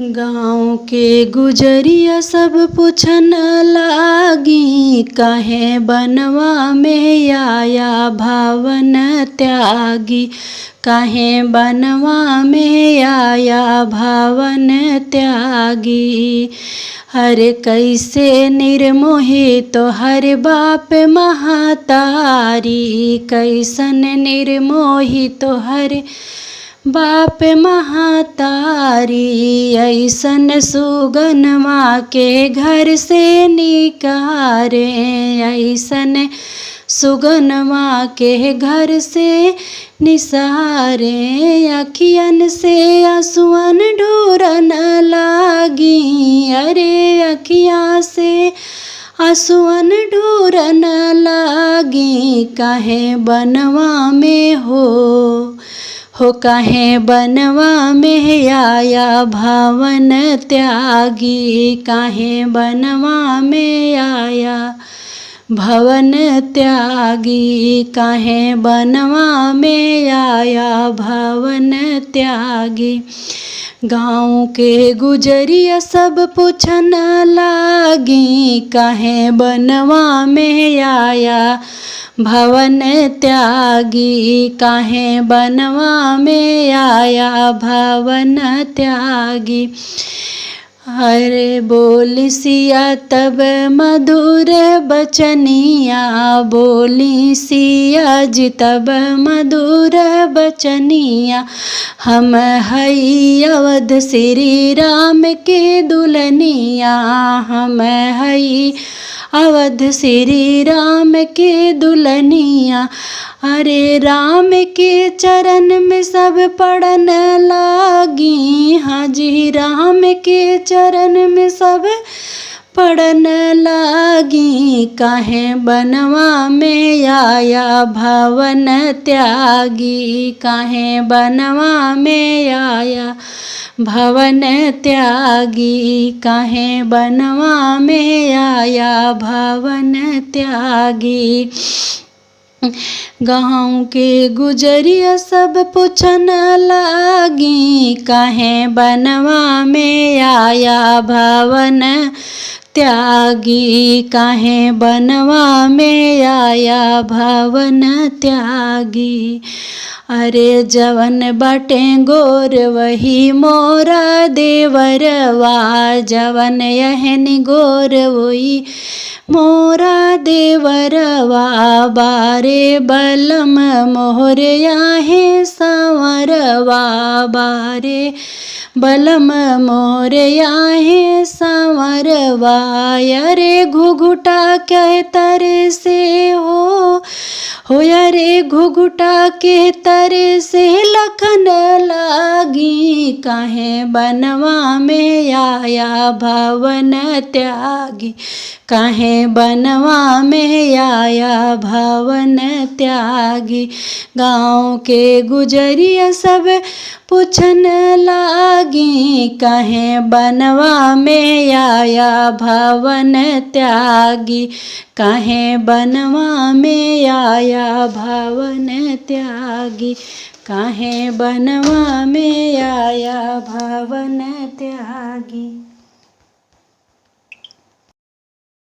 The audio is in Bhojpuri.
गाँव के गुजरिया सब पूछन लागी, काहे बनवा में आया भावन त्यागी। काहे बनवा में आया भावन त्यागी। हर कैसे निर्मोही तो हर बाप महातारी। कैसन निर्मोही तो हर बाप महातारी। ऐसन सुगनमा के घर से निकारे। ऐसन सुगनमा के घर से निसारे। अखियन से आंसुअन ढूरन लागी। अरे अखियाँ से आंसुअन ढूरन लागी। काहे बनवा में हो काहे बनवा में आया भावन त्यागी। काहे बनवा में आया भवन त्यागी। काहे बनवा में आया भवन त्यागी। गाँव के गुजरिया सब पूछन लागी, काहे बनवा में आया भवन त्यागी। काहे बनवा में आया भवन त्यागी। अरे बोली सिया तब मधुर बचनिया। बोली सिया जी तब मधुर बचनिया। हम हई अवध श्री राम के दुल्हनिया। हम हई अवध श्री राम के दुल्हनिया। अरे राम के चरण में सब पड़न लागी। हाँ जी राम के चरण में सब पड़न लागी। काहे बनवा में आया भवन त्यागी। काहे बनवा में आया भवन त्यागी। काहे बनवा में आया भवन त्यागी। गाँव के गुजरिया सब पूछन लागी, काहे बनवा में आया भवन त्यागी। काहे बनवा में आया भवन त्यागी। अरे जवन बाटे गोर वही मोरा देवरवा। जवन यहनी गोर वही मोरा देवरवा। बारे बलम मोहर आहे सांवरवा। बारे बलम मोर आहे सांवरवा। अरे घुघुटा के तरे से हो अरे घुघुटा के तरे से लखन लागी। काहे बनवा में आया भवन त्यागी। काहे बनवा में आया भवन त्यागी। गाँव के गुजरिया सब पूछन लागी, काहे बनवा में आया भवन त्यागी। काहे बनवा में आया भवन त्यागी। काहे बनवा में आया भवन त्यागी।